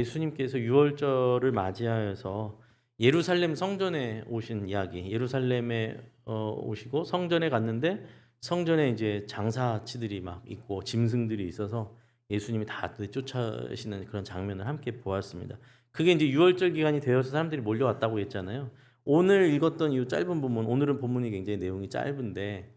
예수님께서 유월절을 맞이하여서 예루살렘 성전에 오신 이야기. 예루살렘에 오시고 성전에 갔는데 성전에 이제 장사치들이 막 있고 짐승들이 있어서 예수님이 다 쫓아시는 그런 장면을 함께 보았습니다. 그게 이제 유월절 기간이 되어서 사람들이 몰려왔다고 했잖아요. 오늘 읽었던 이 짧은 본문, 오늘은 본문이 굉장히 내용이 짧은데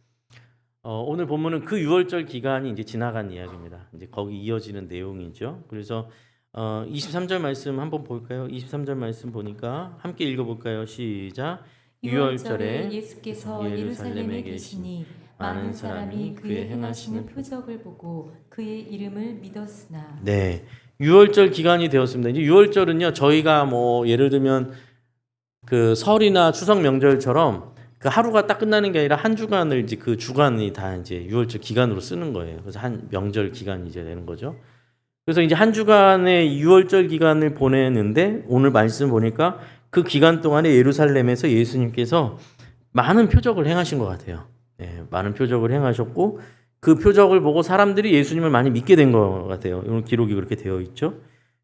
오늘 본문은 그 유월절 기간이 이제 지나간 이야기입니다. 이제 거기 이어지는 내용이죠. 그래서 23절 말씀 한번 볼까요? 23절 말씀 보니까 함께 읽어볼까요? 시작. 유월절에 예수께서 예루살렘에 계시니 많은 사람이 그의 행하시는 표적을 보고 그의 이름을 믿었으나. 네, 유월절 기간이 되었습니다. 이제 유월절은요, 저희가 뭐 예를 들면 그 설이나 추석 명절처럼 그 하루가 딱 끝나는 게 아니라 한 주간을 이제 그 주간이 다 이제 유월절 기간으로 쓰는 거예요. 그래서 한 명절 기간이 이제 되는 거죠. 그래서 이제 한 주간의 유월절 기간을 보내는데 오늘 말씀 보니까 그 기간 동안에 예루살렘에서 예수님께서 많은 표적을 행하신 것 같아요. 네, 많은 표적을 행하셨고 그 표적을 보고 사람들이 예수님을 많이 믿게 된 것 같아요. 오늘 기록이 그렇게 되어 있죠.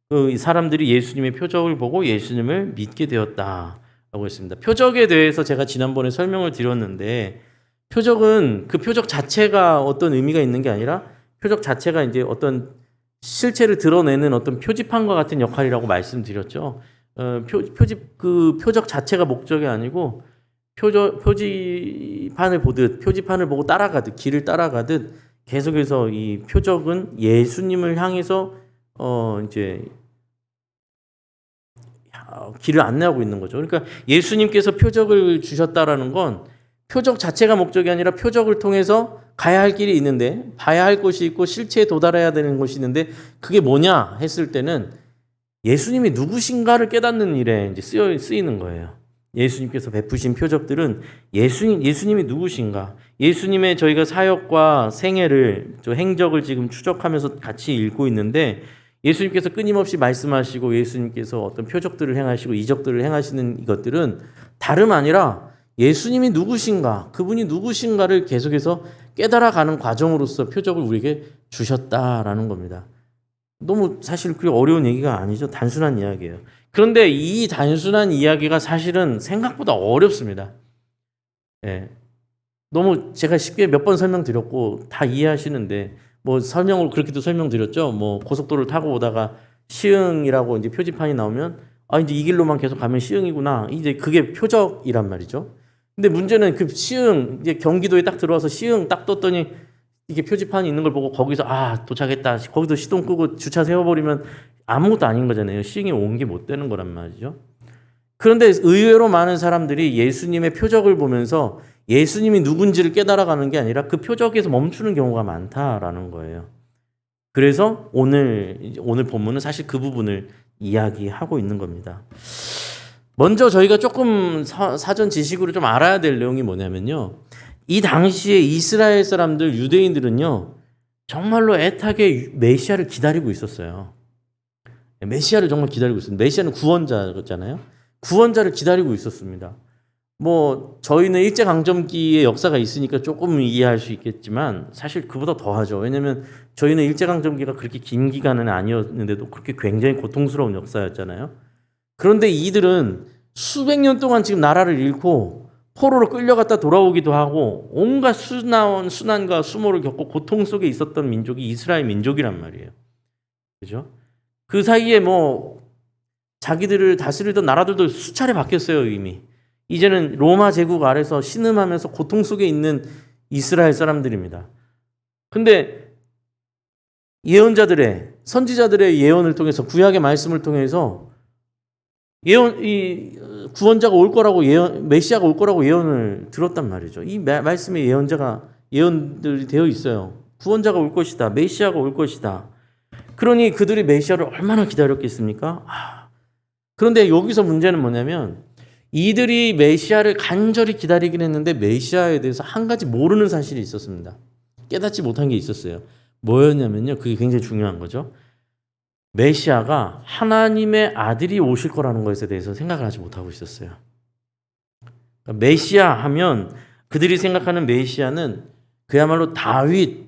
그 사람들이 예수님의 표적을 보고 예수님을 믿게 되었다라고 했습니다. 표적에 대해서 제가 지난번에 설명을 드렸는데 표적은 그 표적 자체가 어떤 의미가 있는 게 아니라 표적 자체가 이제 어떤 실체를 드러내는 어떤 표지판과 같은 역할이라고 말씀드렸죠. 표적 자체가 목적이 아니고 표지판을 보듯 표지판을 보고 따라가듯 길을 따라가듯 계속해서 이 표적은 예수님을 향해서 이제 길을 안내하고 있는 거죠. 그러니까 예수님께서 표적을 주셨다라는 건 표적 자체가 목적이 아니라 표적을 통해서 가야 할 길이 있는데 봐야 할 곳이 있고 실체에 도달해야 되는 곳이 있는데 그게 뭐냐 했을 때는 예수님이 누구신가를 깨닫는 일에 이제 쓰이는 거예요. 예수님께서 베푸신 표적들은 예수님이 누구신가, 예수님의 저희가 사역과 생애를, 저 행적을 지금 추적하면서 같이 읽고 있는데 예수님께서 끊임없이 말씀하시고 예수님께서 어떤 표적들을 행하시고 이적들을 행하시는 이것들은 다름 아니라 예수님이 누구신가, 그분이 누구신가를 계속해서 깨달아가는 과정으로서 표적을 우리에게 주셨다라는 겁니다. 너무 사실 그렇게 어려운 얘기가 아니죠. 단순한 이야기예요. 그런데 이 단순한 이야기가 사실은 생각보다 어렵습니다. 예. 너무 제가 쉽게 몇 번 설명드렸고 다 이해하시는데 뭐 설명을 그렇게도 설명드렸죠. 뭐 고속도로를 타고 오다가 시흥이라고 이제 표지판이 나오면 이제 이 길로만 계속 가면 시흥이구나. 이제 그게 표적이란 말이죠. 근데 문제는 그 시흥, 이제 경기도에 딱 들어와서 시흥 딱 떴더니 이게 표지판이 있는 걸 보고 거기서 도착했다. 거기서 시동 끄고 주차 세워버리면 아무것도 아닌 거잖아요. 시흥이 온 게 못 되는 거란 말이죠. 그런데 의외로 많은 사람들이 예수님의 표적을 보면서 예수님이 누군지를 깨달아가는 게 아니라 그 표적에서 멈추는 경우가 많다라는 거예요. 그래서 오늘 본문은 사실 그 부분을 이야기하고 있는 겁니다. 먼저 저희가 조금 사전 지식으로 좀 알아야 될 내용이 뭐냐면요. 이 당시에 이스라엘 사람들, 유대인들은요, 정말로 애타게 메시아를 기다리고 있었어요. 메시아를 정말 기다리고 있었습니다. 메시아는 구원자잖아요. 구원자를 기다리고 있었습니다. 뭐 저희는 일제강점기의 역사가 있으니까 조금 이해할 수 있겠지만 사실 그보다 더하죠. 왜냐하면 저희는 일제강점기가 그렇게 긴 기간은 아니었는데도 그렇게 굉장히 고통스러운 역사였잖아요. 그런데 이들은 수백 년 동안 지금 나라를 잃고 포로로 끌려갔다 돌아오기도 하고 온갖 순환과 수모를 겪고 고통 속에 있었던 민족이 이스라엘 민족이란 말이에요. 그죠? 그 사이에 뭐 자기들을 다스리던 나라들도 수차례 바뀌었어요, 이미. 이제는 로마 제국 아래서 신음하면서 고통 속에 있는 이스라엘 사람들입니다. 근데 예언자들의, 선지자들의 예언을 통해서, 구약의 말씀을 통해서 구원자가 올 거라고 메시아가 올 거라고 예언을 들었단 말이죠. 이 말씀에 예언들이 되어 있어요. 구원자가 올 것이다. 메시아가 올 것이다. 그러니 그들이 메시아를 얼마나 기다렸겠습니까? 그런데 여기서 문제는 뭐냐면 이들이 메시아를 간절히 기다리긴 했는데 메시아에 대해서 한 가지 모르는 사실이 있었습니다. 깨닫지 못한 게 있었어요. 뭐였냐면요. 그게 굉장히 중요한 거죠. 메시아가 하나님의 아들이 오실 거라는 것에 대해서 생각을 하지 못하고 있었어요. 그러니까 메시아 하면 그들이 생각하는 메시아는 그야말로 다윗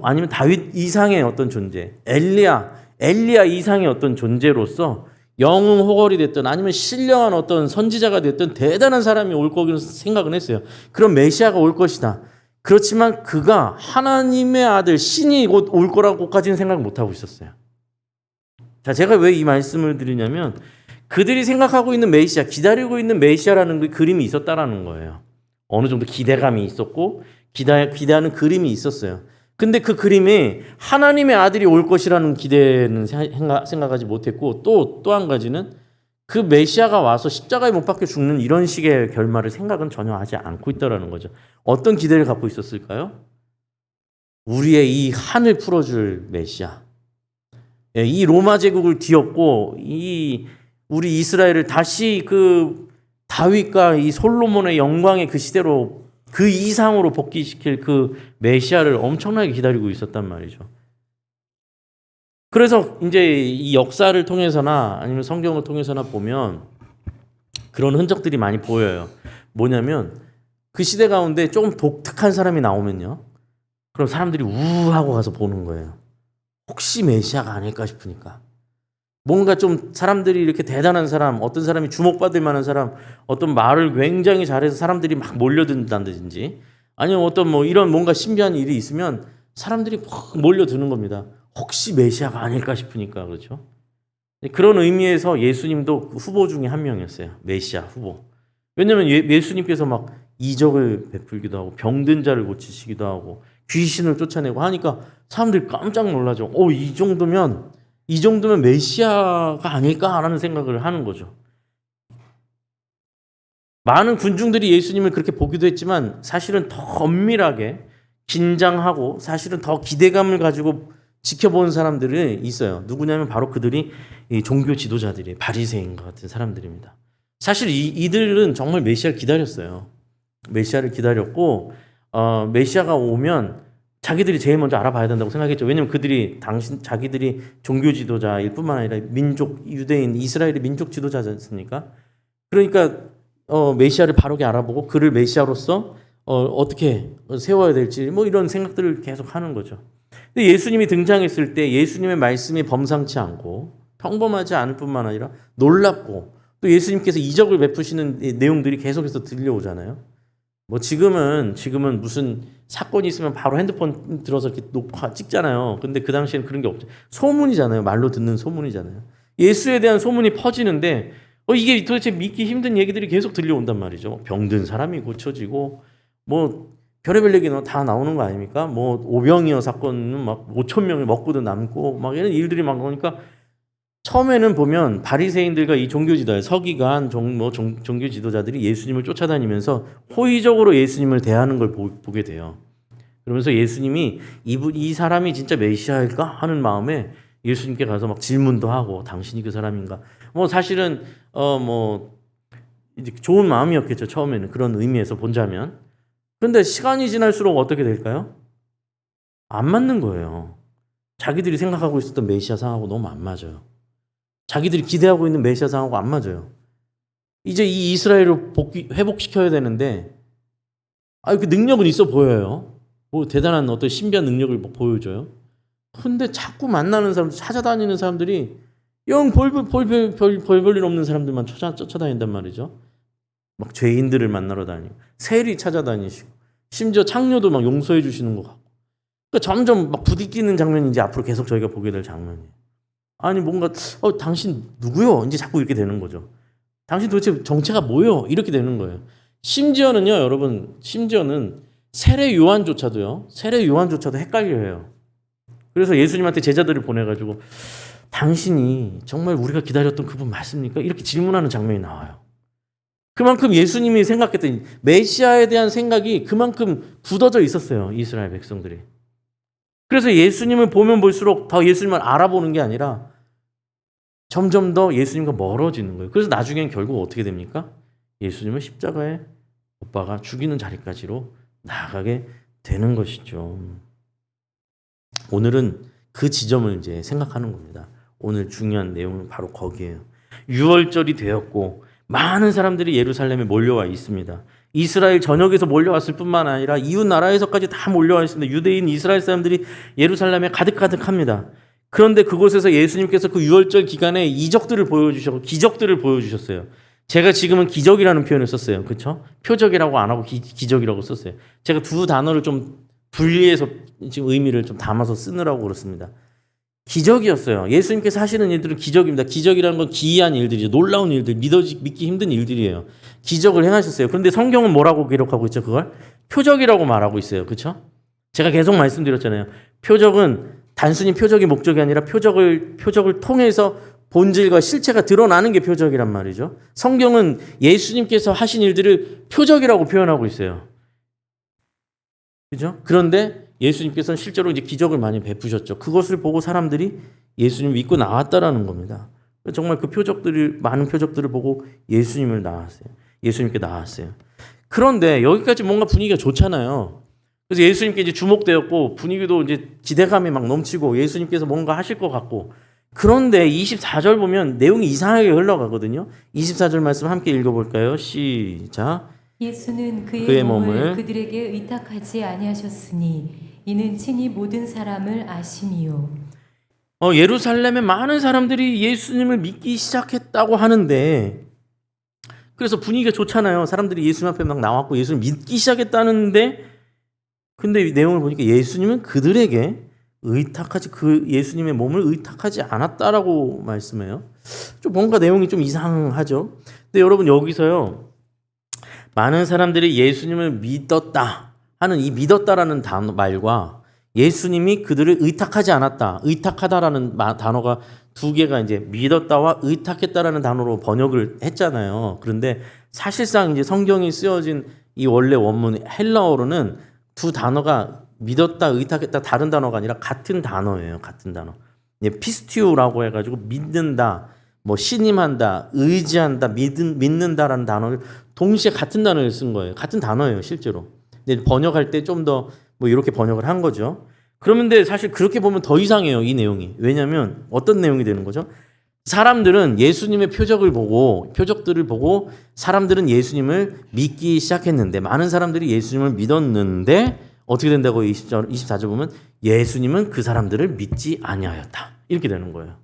아니면 다윗 이상의 어떤 존재, 엘리야, 엘리야 이상의 어떤 존재로서 영웅 호걸이 됐든 아니면 신령한 어떤 선지자가 됐든 대단한 사람이 올 거기로 생각은 했어요. 그런 메시아가 올 것이다. 그렇지만 그가 하나님의 아들 신이 곧 올 거라고까지는 생각 못 하고 있었어요. 자, 제가 왜 이 말씀을 드리냐면 그들이 생각하고 있는 메시아, 기다리고 있는 메시아라는 그 그림이 있었다라는 거예요. 어느 정도 기대감이 있었고 기대하는 그림이 있었어요. 근데 그 그림이 하나님의 아들이 올 것이라는 기대는 생각하지 못했고 또 한 가지는 그 메시아가 와서 십자가에 못 박혀 죽는 이런 식의 결말을 생각은 전혀 하지 않고 있다라는 거죠. 어떤 기대를 갖고 있었을까요? 우리의 이 한을 풀어줄 메시아, 이 로마 제국을 뒤엎고 이 우리 이스라엘을 다시 그 다윗과 이 솔로몬의 영광의 그 시대로 그 이상으로 복귀시킬 그 메시아를 엄청나게 기다리고 있었단 말이죠. 그래서 이제 이 역사를 통해서나 아니면 성경을 통해서나 보면 그런 흔적들이 많이 보여요. 뭐냐면 그 시대 가운데 조금 독특한 사람이 나오면요. 그럼 사람들이 우하고 가서 보는 거예요. 혹시 메시아가 아닐까 싶으니까. 뭔가 좀 사람들이 이렇게 대단한 사람, 어떤 사람이 주목받을 만한 사람, 어떤 말을 굉장히 잘해서 사람들이 막 몰려든다든지 아니면 어떤 뭐 이런 뭔가 신비한 일이 있으면 사람들이 막 몰려드는 겁니다. 혹시 메시아가 아닐까 싶으니까. 그렇죠? 그런 의미에서 예수님도 후보 중에 한 명이었어요. 메시아 후보. 왜냐하면 예수님께서 막 이적을 베풀기도 하고 병든 자를 고치시기도 하고 귀신을 쫓아내고 하니까 사람들이 깜짝 놀라죠. 이 정도면 메시아가 아닐까라는 생각을 하는 거죠. 많은 군중들이 예수님을 그렇게 보기도 했지만 사실은 더 엄밀하게 긴장하고 사실은 더 기대감을 가지고 지켜본 사람들이 있어요. 누구냐면 바로 그들이 이 종교 지도자들이 바리새인과 같은 사람들입니다. 사실 이들은 정말 메시아를 기다렸어요. 메시아를 기다렸고 메시아가 오면 자기들이 제일 먼저 알아봐야 된다고 생각했죠. 왜냐하면 그들이 자기들이 종교 지도자일 뿐만 아니라 유대인 이스라엘의 민족 지도자지 않습니까? 그러니까 메시아를 바르게 알아보고 그를 메시아로서 어떻게 세워야 될지 뭐 이런 생각들을 계속 하는 거죠. 근데 예수님이 등장했을 때 예수님의 말씀이 범상치 않고 평범하지 않을 뿐만 아니라 놀랍고 또 예수님께서 이적을 베푸시는 내용들이 계속해서 들려오잖아요. 뭐 지금은 무슨 사건이 있으면 바로 핸드폰 들어서 이렇게 찍잖아요. 근데 그 당시에는 그런 게 없죠. 소문이잖아요. 말로 듣는 소문이잖아요. 예수에 대한 소문이 퍼지는데 이게 도대체 믿기 힘든 얘기들이 계속 들려온단 말이죠. 병든 사람이 고쳐지고 뭐 별의별 얘기는 다 나오는 거 아닙니까? 뭐 오병이어 사건은 막 5천 명이 먹고도 남고 막 이런 일들이 막 나오니까 처음에는 보면 바리새인들과 이 종교 지도자 서기관 종교 지도자들이 예수님을 쫓아다니면서 호의적으로 예수님을 대하는 걸 보게 돼요. 그러면서 예수님이 이 사람이 진짜 메시아일까 하는 마음에 예수님께 가서 막 질문도 하고 당신이 그 사람인가? 뭐 사실은 뭐 이제 좋은 마음이었겠죠. 처음에는 그런 의미에서 본다면. 그런데 시간이 지날수록 어떻게 될까요? 안 맞는 거예요. 자기들이 생각하고 있었던 메시아 상하고 너무 안 맞아요. 자기들이 기대하고 있는 메시아 상하고 안 맞아요. 이제 이 이스라엘을 회복시켜야 되는데 그 능력은 있어 보여요. 뭐 대단한 어떤 신비한 능력을 보여줘요. 근데 자꾸 만나는 사람들, 찾아다니는 사람들이 영 별 일 없는 사람들만 쫓아다닌단 말이죠. 막 죄인들을 만나러 다니고 세리 찾아다니시고 심지어 창녀도 막 용서해 주시는 것 같고 그러니까 점점 막 부딪히는 장면이 이제 앞으로 계속 저희가 보게 될 장면이에요. 아니 뭔가 당신 누구요? 이제 자꾸 이렇게 되는 거죠. 당신 도대체 정체가 뭐요? 이렇게 되는 거예요. 심지어는요, 여러분, 세례 요한조차도 헷갈려해요. 그래서 예수님한테 제자들을 보내가지고 당신이 정말 우리가 기다렸던 그분 맞습니까? 이렇게 질문하는 장면이 나와요. 그만큼 예수님이 생각했던 메시아에 대한 생각이 그만큼 굳어져 있었어요. 이스라엘 백성들이. 그래서 예수님을 보면 볼수록 더 예수님을 알아보는 게 아니라 점점 더 예수님과 멀어지는 거예요. 그래서 나중엔 결국 어떻게 됩니까? 예수님을 십자가에 못 박아 죽이는 자리까지로 나아가게 되는 것이죠. 오늘은 그 지점을 이제 생각하는 겁니다. 오늘 중요한 내용은 바로 거기에요. 유월절이 되었고 많은 사람들이 예루살렘에 몰려와 있습니다. 이스라엘 전역에서 몰려왔을 뿐만 아니라 이웃 나라에서까지 다 몰려와 있습니다. 유대인 이스라엘 사람들이 예루살렘에 가득합니다. 그런데 그곳에서 예수님께서 그 유월절 기간에 이적들을 보여주셨고 기적들을 보여주셨어요. 제가 지금은 기적이라는 표현을 썼어요. 그렇죠? 표적이라고 안 하고 기적이라고 썼어요. 제가 두 단어를 좀 분리해서 지금 의미를 좀 담아서 쓰느라고 그렇습니다. 기적이었어요. 예수님께서 하시는 일들은 기적입니다. 기적이라는 건 기이한 일들이죠. 놀라운 일들, 믿기 힘든 일들이에요. 기적을 행하셨어요. 그런데 성경은 뭐라고 기록하고 있죠? 그걸 표적이라고 말하고 있어요. 그렇죠? 제가 계속 말씀드렸잖아요. 표적은 단순히 표적이 목적이 아니라 표적을 통해서 본질과 실체가 드러나는 게 표적이란 말이죠. 성경은 예수님께서 하신 일들을 표적이라고 표현하고 있어요. 그죠? 그런데 예수님께서는 실제로 이제 기적을 많이 베푸셨죠. 그것을 보고 사람들이 예수님을 믿고 나왔다라는 겁니다. 정말 그 많은 표적들을 보고 예수님께 나왔어요. 그런데 여기까지 뭔가 분위기가 좋잖아요. 그래서 예수님께 이제 주목되었고 분위기도 이제 기대감이 막 넘치고 예수님께서 뭔가 하실 것 같고 그런데 24절 보면 내용이 이상하게 흘러가거든요. 24절 말씀 함께 읽어볼까요? 시작. 예수는 그의 몸을 그들에게 의탁하지 아니하셨으니 이는 친히 모든 사람을 아심이요. 예루살렘에 많은 사람들이 예수님을 믿기 시작했다고 하는데 그래서 분위기가 좋잖아요. 사람들이 예수님 앞에 막 나왔고 예수님 믿기 시작했다는데 근데 이 내용을 보니까 예수님은 그들에게 예수님의 몸을 의탁하지 않았다라고 말씀해요. 좀 뭔가 내용이 좀 이상하죠. 근데 여러분 여기서요. 많은 사람들이 예수님을 믿었다 하는 이 믿었다라는 말과 예수님이 그들을 의탁하지 않았다, 의탁하다라는 단어가 두 개가 이제 믿었다와 의탁했다라는 단어로 번역을 했잖아요. 그런데 사실상 이제 성경이 쓰여진 이 원래 원문 헬라어로는 두 단어가 믿었다, 의탁했다 다른 단어가 아니라 같은 단어예요. 같은 단어. 피스티오라고 해가지고 믿는다, 뭐 신임한다, 의지한다, 믿는다라는 단어를 동시에 같은 단어를 쓴 거예요. 같은 단어예요, 실제로. 근데 번역할 때 좀 더 뭐 이렇게 번역을 한 거죠. 그런데 사실 그렇게 보면 더 이상해요, 이 내용이. 왜냐하면 어떤 내용이 되는 거죠? 사람들은 예수님의 표적들을 보고 사람들은 예수님을 믿기 시작했는데 많은 사람들이 예수님을 믿었는데 어떻게 된다고 24절 보면 예수님은 그 사람들을 믿지 아니하였다. 이렇게 되는 거예요.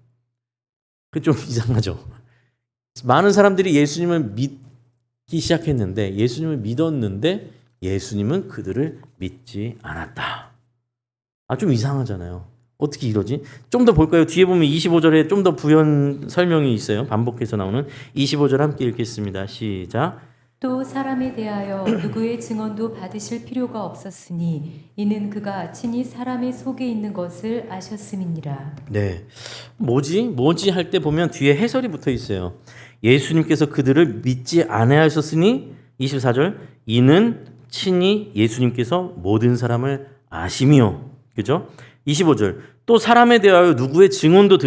그 좀 이상하죠. 많은 사람들이 예수님을 믿기 시작했는데 예수님을 믿었는데 예수님은 그들을 믿지 않았다. 좀 이상하잖아요. 어떻게 이러지? 좀 더 볼까요? 뒤에 보면 25절에 좀 더 부연 설명이 있어요. 반복해서 나오는 25절 함께 읽겠습니다. 시작. 또 사람에 대하여 누구의 증언도 받으실 필요가 없었으니 이는 그가 친히 사람의 속에 있는 것을 아셨음이니라. 네. 뭐지 할 때 보면 뒤에 해설이 붙어 있어요. 예수님께서 그들을 믿지 아니하셨으니 24절 이는 친히 예수님께서 모든 사람을 아심이요. 그죠? 25절 또 사람에 대하여 누구의 증언도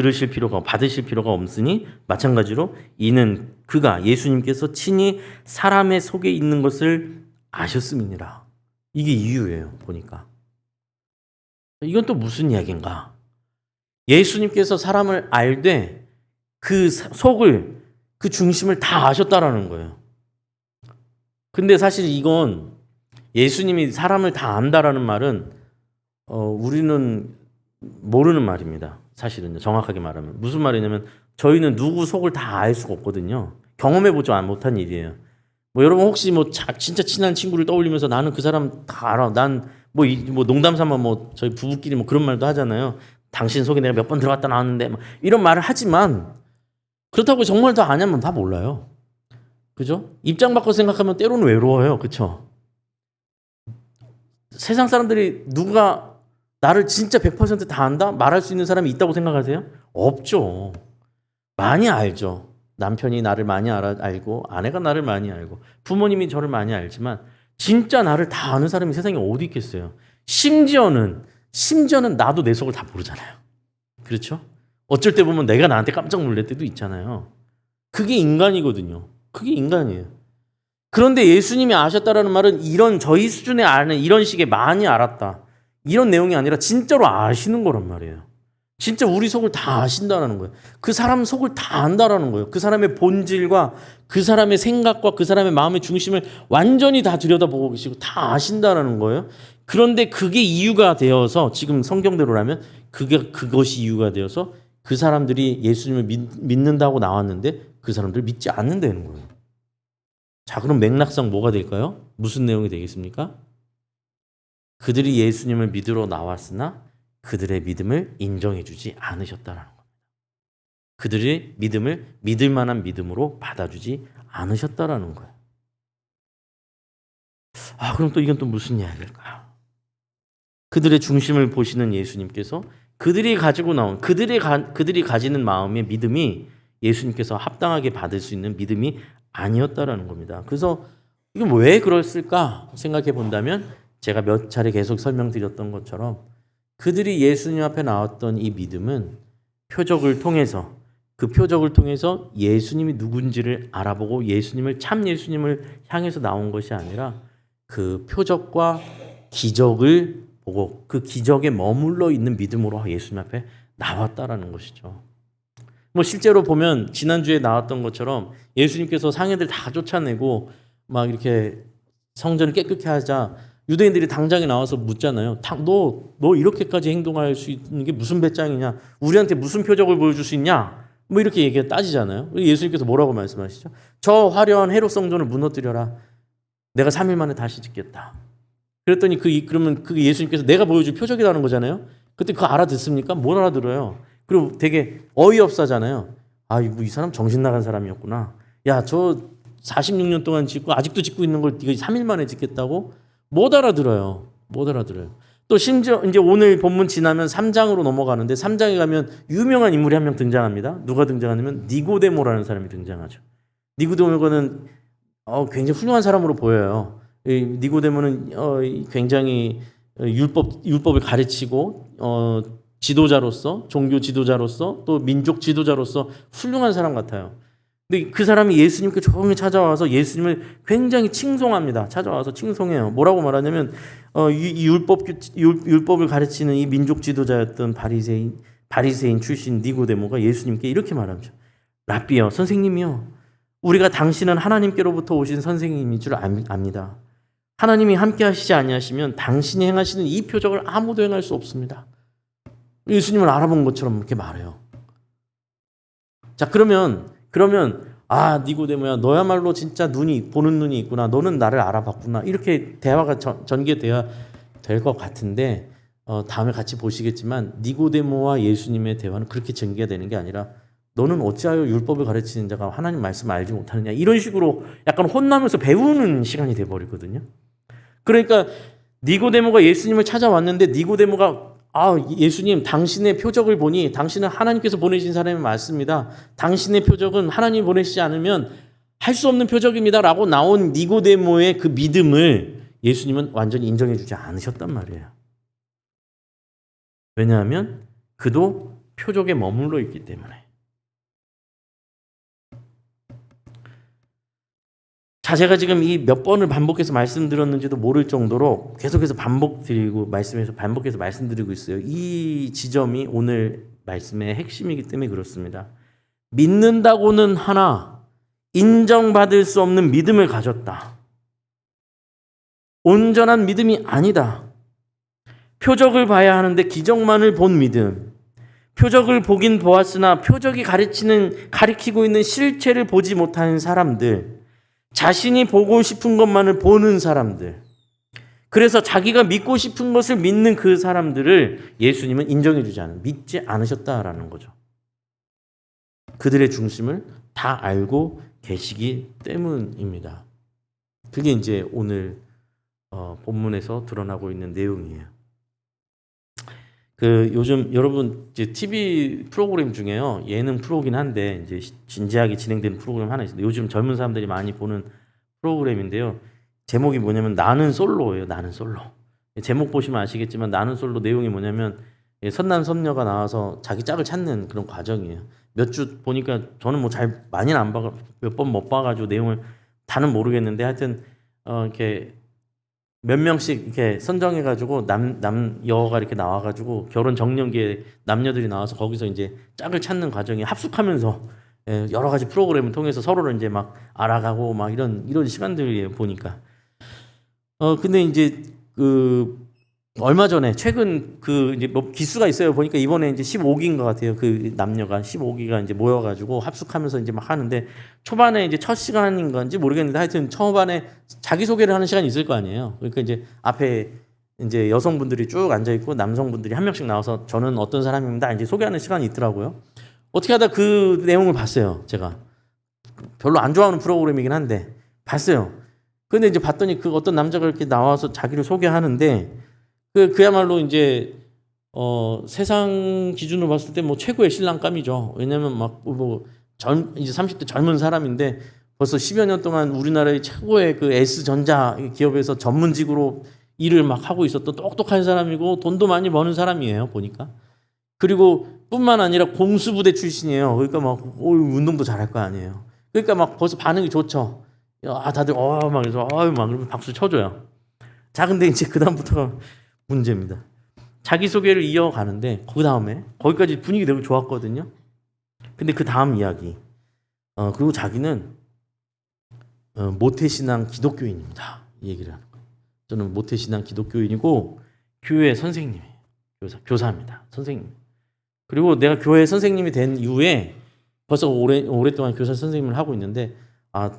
받으실 필요가 없으니 마찬가지로 이는 그가 예수님께서 친히 사람의 속에 있는 것을 아셨음이니라. 이게 이유예요. 보니까. 이건 또 무슨 이야기인가? 예수님께서 사람을 알되 그 속을 그 중심을 다 아셨다라는 거예요. 근데 사실 이건 예수님이 사람을 다 안다라는 말은 우리는 모르는 말입니다. 사실은요. 정확하게 말하면. 무슨 말이냐면 저희는 누구 속을 다 알 수가 없거든요. 경험해보지 못한 일이에요. 여러분 혹시 진짜 친한 친구를 떠올리면서 나는 그 사람 다 알아. 난 농담 삼아 저희 부부끼리 그런 말도 하잖아요. 당신 속에 내가 몇 번 들어갔다 나왔는데 이런 말을 하지만 그렇다고 정말 다 아냐면 다 몰라요. 그죠? 입장 바꿔 생각하면 때로는 외로워요. 그쵸? 세상 사람들이 누가 나를 진짜 100% 다 안다? 말할 수 있는 사람이 있다고 생각하세요? 없죠. 많이 알죠. 남편이 나를 많이 알고 아내가 나를 많이 알고 부모님이 저를 많이 알지만 진짜 나를 다 아는 사람이 세상에 어디 있겠어요. 심지어는 나도 내 속을 다 모르잖아요. 그렇죠? 어쩔 때 보면 내가 나한테 깜짝 놀랄 때도 있잖아요. 그게 인간이거든요. 그게 인간이에요. 그런데 예수님이 아셨다라는 말은 이런 저희 수준에 아는 이런 식의 많이 알았다. 이런 내용이 아니라 진짜로 아시는 거란 말이에요. 진짜 우리 속을 다 아신다라는 거예요. 그 사람 속을 다 안다라는 거예요. 그 사람의 본질과 그 사람의 생각과 그 사람의 마음의 중심을 완전히 다 들여다보고 계시고 다 아신다라는 거예요. 그런데 그게 이유가 되어서 지금 성경대로라면 그것이 이유가 되어서 그 사람들이 예수님을 믿는다고 나왔는데 그 사람들 믿지 않는다는 거예요. 자, 그럼 맥락상 뭐가 될까요? 무슨 내용이 되겠습니까? 그들이 예수님을 믿으러 나왔으나 그들의 믿음을 인정해주지 않으셨다라는 겁니다. 그들의 믿음을 믿을 만한 믿음으로 받아주지 않으셨다라는 거예요. 그럼 또 이건 또 무슨 이야기일까요? 그들의 중심을 보시는 예수님께서 그들이 가지고 나온 그들이 가지는 마음의 믿음이 예수님께서 합당하게 받을 수 있는 믿음이 아니었다라는 겁니다. 그래서 이건 왜 그랬을까 생각해 본다면 제가 몇 차례 계속 설명드렸던 것처럼 그들이 예수님 앞에 나왔던 이 믿음은 표적을 통해서 그 표적을 통해서 예수님이 누군지를 알아보고 참 예수님을 향해서 나온 것이 아니라 그 표적과 기적을 보고 그 기적에 머물러 있는 믿음으로 예수님 앞에 나왔다라는 것이죠. 실제로 보면 지난주에 나왔던 것처럼 예수님께서 상인들 다 쫓아내고 막 이렇게 성전을 깨끗게 하자 유대인들이 당장에 나와서 묻잖아요. 너 이렇게까지 행동할 수 있는 게 무슨 배짱이냐? 우리한테 무슨 표적을 보여줄 수 있냐? 이렇게 따지잖아요. 예수님께서 뭐라고 말씀하시죠? 저 화려한 헤롯 성전을 무너뜨려라. 내가 3일 만에 다시 짓겠다. 그랬더니 그러면 그 예수님께서 내가 보여줄 표적이라는 거잖아요. 그때 그거 알아듣습니까? 못 알아들어요. 그리고 되게 어이없사잖아요. 이 사람 정신 나간 사람이었구나. 야, 저 46년 동안 짓고 아직도 짓고 있는 걸 네가 3일 만에 짓겠다고? 못 알아들어요. 또 심지어 이제 오늘 본문 지나면 3장으로 넘어가는데 3장에 가면 유명한 인물이 한 명 등장합니다. 누가 등장하냐면 니고데모라는 사람이 등장하죠. 니고데모는 굉장히 훌륭한 사람으로 보여요. 니고데모는 굉장히 율법을 가르치고 지도자로서 종교 지도자로서 또 민족 지도자로서 훌륭한 사람 같아요. 근데 그 사람이 예수님께 조용히 찾아와서 예수님을 굉장히 칭송합니다. 찾아와서 칭송해요. 뭐라고 말하냐면 이 율법을 가르치는 이 민족 지도자였던 바리새인 출신 니고데모가 예수님께 이렇게 말하죠. 랍비여, 선생님이요. 우리가 당신은 하나님께로부터 오신 선생님인 줄 압니다. 하나님이 함께 하시지 아니하시면 당신이 행하시는 이 표적을 아무도 행할 수 없습니다. 예수님을 알아본 것처럼 이렇게 말해요. 자, 그러면 니고데모야, 너야말로 진짜 보는 눈이 있구나. 너는 나를 알아봤구나. 이렇게 대화가 전개돼야 될 것 같은데 다음에 같이 보시겠지만 니고데모와 예수님의 대화는 그렇게 전개되는 게 아니라 너는 어찌하여 율법을 가르치는 자가 하나님 말씀을 알지 못하느냐. 이런 식으로 약간 혼나면서 배우는 시간이 돼버리거든요. 그러니까 니고데모가 예수님을 찾아왔는데 니고데모가 예수님, 당신의 표적을 보니 당신은 하나님께서 보내신 사람이 맞습니다. 당신의 표적은 하나님 보내시지 않으면 할 수 없는 표적입니다. 라고 나온 니고데모의 그 믿음을 예수님은 완전히 인정해 주지 않으셨단 말이에요. 왜냐하면 그도 표적에 머물러 있기 때문에. 자, 제가 지금 이 몇 번을 반복해서 말씀드렸는지도 모를 정도로 계속해서 반복해서 말씀드리고 있어요. 이 지점이 오늘 말씀의 핵심이기 때문에 그렇습니다. 믿는다고는 하나 인정받을 수 없는 믿음을 가졌다. 온전한 믿음이 아니다. 표적을 봐야 하는데 기적만을 본 믿음. 표적을 보긴 보았으나 표적이 가리키고 있는 실체를 보지 못하는 사람들. 자신이 보고 싶은 것만을 보는 사람들. 그래서 자기가 믿고 싶은 것을 믿는 그 사람들을 예수님은 믿지 않으셨다라는 거죠. 그들의 중심을 다 알고 계시기 때문입니다. 그게 이제 오늘 본문에서 드러나고 있는 내용이에요. 요즘 여러분 이제 TV 프로그램 중에요. 예능 프로긴 한데 이제 진지하게 진행되는 프로그램 하나 있어요. 요즘 젊은 사람들이 많이 보는 프로그램인데요. 제목이 뭐냐면 나는 솔로예요. 나는 솔로. 제목 보시면 아시겠지만 나는 솔로 내용이 뭐냐면 선남 선녀가 나와서 자기 짝을 찾는 그런 과정이에요. 몇 주 보니까 저는 많이는 안 봐, 몇 번 못 봐가지고 내용을 다는 모르겠는데 하여튼 이렇게 몇 명씩 이렇게 선정해가지고 여가 이렇게 나와가지고 결혼 정년기에 남녀들이 나와서 거기서 이제 짝을 찾는 과정이 합숙하면서 여러 가지 프로그램을 통해서 서로를 이제 막 알아가고 막 이런 시간들이에요 보니까. 근데 이제 얼마 전에 최근 그 이제 뭐 기수가 있어요. 보니까 이번에 이제 15기인 것 같아요. 그 남녀가 15기가 이제 모여가지고 합숙하면서 이제 막 하는데 초반에 이제 첫 시간인 건지 모르겠는데 하여튼 초반에 자기 소개를 하는 시간이 있을 거 아니에요. 그러니까 이제 앞에 이제 여성분들이 쭉 앉아 있고 남성분들이 한 명씩 나와서 저는 어떤 사람입니다. 이제 소개하는 시간이 있더라고요. 어떻게 하다 그 내용을 봤어요. 제가 별로 안 좋아하는 프로그램이긴 한데 봤어요. 근데 이제 봤더니 그 어떤 남자가 이렇게 나와서 자기를 소개하는데 그야말로 이제 세상 기준으로 봤을 때 뭐 최고의 신랑감이죠. 왜냐면 이제 30대 젊은 사람인데 벌써 10여 년 동안 우리나라의 최고의 그 S전자 기업에서 전문직으로 일을 막 하고 있었던 똑똑한 사람이고 돈도 많이 버는 사람이에요, 보니까. 그리고 뿐만 아니라 공수부대 출신이에요. 그러니까 막 운동도 잘할 거 아니에요. 그러니까 막 벌써 반응이 좋죠. 다들 막 그래서 막 그러면 박수 쳐줘요. 자, 근데 이제 그다음부터가 문제입니다. 자기소개를 이어가는데 그 다음에 거기까지 분위기 되게 좋았거든요. 근데 그 다음 이야기 그리고 자기는 모태신앙 기독교인입니다. 이 얘기를 하는 거예요. 저는 모태신앙 기독교인이고 교회 선생님이에요. 교사입니다. 선생님. 그리고 내가 교회 선생님이 된 이후에 벌써 오랫동안 교사 선생님을 하고 있는데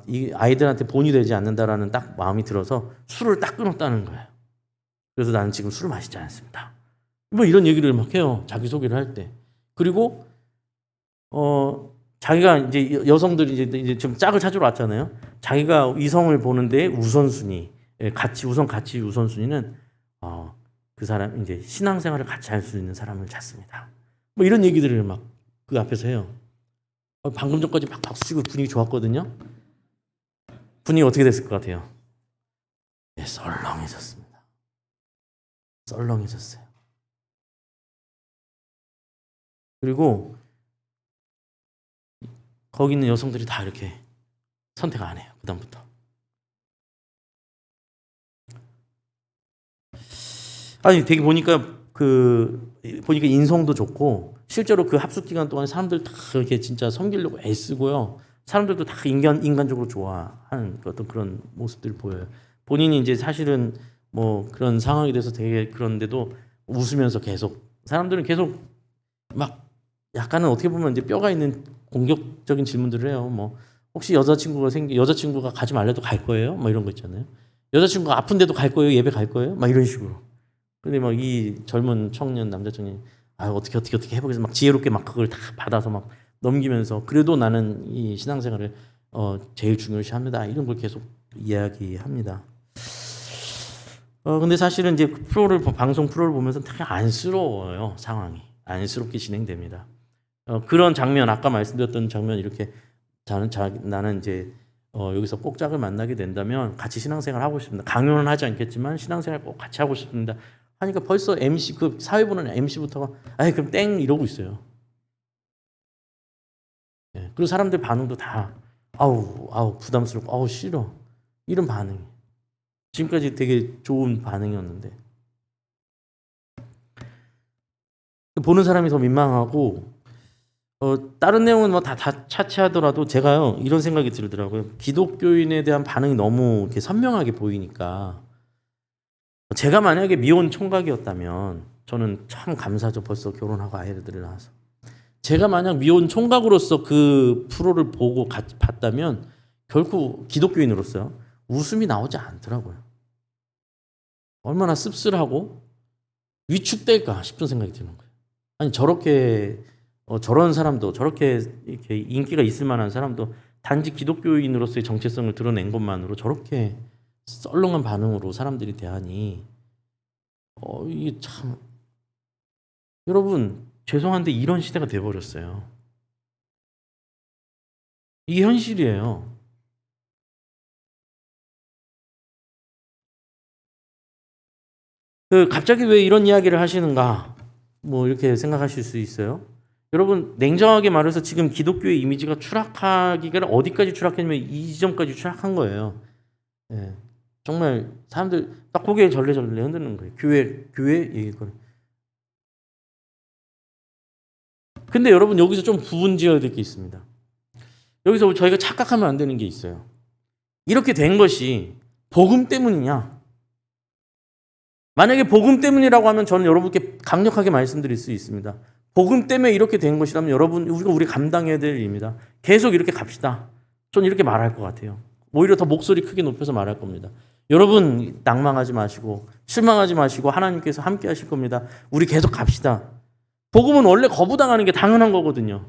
이 아이들한테 본이 되지 않는다라는 딱 마음이 들어서 술을 딱 끊었다는 거예요. 그래서 나는 지금 술을 마시지 않습니다. 뭐 이런 얘기를 막 해요. 자기소개를 할 때. 그리고 자기가 이제 여성들이 이제 좀 짝을 찾으러 왔잖아요. 자기가 이성을 보는데 우선순위, 우선순위는 그 사람 이제 신앙생활을 같이 할 수 있는 사람을 찾습니다. 뭐 이런 얘기들을 막 그 앞에서 해요. 방금 전까지 막 박수치고 분위기 좋았거든요. 분위기 어떻게 됐을 것 같아요? 네, 썰렁해졌습니다. 썰렁해졌어요. 그리고 거기 있는 여성들이 다 이렇게 선택 안 해요. 그다음부터. 아니 되게 보니까 인성도 좋고 실제로 그 합숙 기간 동안 사람들 다 이렇게 진짜 섬기려고 애쓰고요. 사람들도 다 인간적으로 좋아하는 어떤 그런 모습들을 보여요. 본인이 이제 사실은 뭐 그런 상황이 돼서 되게 그런데도 웃으면서 계속 사람들은 계속 막 약간은 어떻게 보면 이제 뼈가 있는 공격적인 질문들을 해요. 뭐 혹시 여자친구가 가지 말래도 갈 거예요? 뭐 이런 거 있잖아요. 여자친구가 아픈데도 갈 거예요? 예배 갈 거예요? 막 이런 식으로. 근데 막 이 젊은 남자 청년이 어떻게 해보겠어 막 지혜롭게 막 그걸 다 받아서 막 넘기면서 그래도 나는 이 신앙생활을 제일 중요시합니다. 이런 걸 계속 이야기합니다. 근데 사실은 이제 방송 프로를 보면서 되게 안쓰러워요. 상황이 안쓰럽게 진행됩니다. 그런 장면 아까 말씀드렸던 장면 이렇게 나는 이제 여기서 꼭 짝을 만나게 된다면 같이 신앙생활 하고 싶습니다. 강요는 하지 않겠지만 신앙생활 꼭 같이 하고 싶습니다. 하니까 벌써 MC 그 사회 보는 MC부터가 그럼 땡 이러고 있어요. 네. 그리고 사람들 반응도 다 아우 부담스럽고 아우 싫어 이런 반응. 지금까지 되게 좋은 반응이었는데 보는 사람이 더 민망하고 다른 내용은 뭐 다 차치하더라도 제가요 이런 생각이 들더라고요. 기독교인에 대한 반응이 너무 이렇게 선명하게 보이니까 제가 만약에 미혼 총각이었다면 저는 참 감사하죠. 벌써 결혼하고 아이들을 낳아서. 제가 만약 미혼 총각으로서 그 프로를 보고 봤다면 결코 기독교인으로서요. 웃음이 나오지 않더라고요. 얼마나 씁쓸하고 위축될까 싶은 생각이 드는 거예요. 아니 저렇게 저런 사람도 저렇게 이렇게 인기가 있을 만한 사람도 단지 기독교인으로서의 정체성을 드러낸 것만으로 저렇게 썰렁한 반응으로 사람들이 대하니 이게 참 여러분 죄송한데 이런 시대가 돼버렸어요. 이게 현실이에요. 갑자기 왜 이런 이야기를 하시는가 뭐 이렇게 생각하실 수 있어요. 여러분 냉정하게 말해서 지금 기독교의 이미지가 추락하기가 어디까지 추락했냐면 이 지점까지 추락한 거예요. 예. 정말 사람들 딱 고개 절레절레 흔드는 거예요. 교회 얘기거든. 근데 여러분 여기서 좀 부분 지어야 될 게 있습니다. 여기서 저희가 착각하면 안 되는 게 있어요. 이렇게 된 것이 복음 때문이냐? 만약에 복음 때문이라고 하면 저는 여러분께 강력하게 말씀드릴 수 있습니다. 복음 때문에 이렇게 된 것이라면 여러분, 우리 감당해야 될 일입니다. 계속 이렇게 갑시다. 저는 이렇게 말할 것 같아요. 오히려 더 목소리 크게 높여서 말할 겁니다. 여러분 낭망하지 마시고 실망하지 마시고 하나님께서 함께 하실 겁니다. 우리 계속 갑시다. 복음은 원래 거부당하는 게 당연한 거거든요.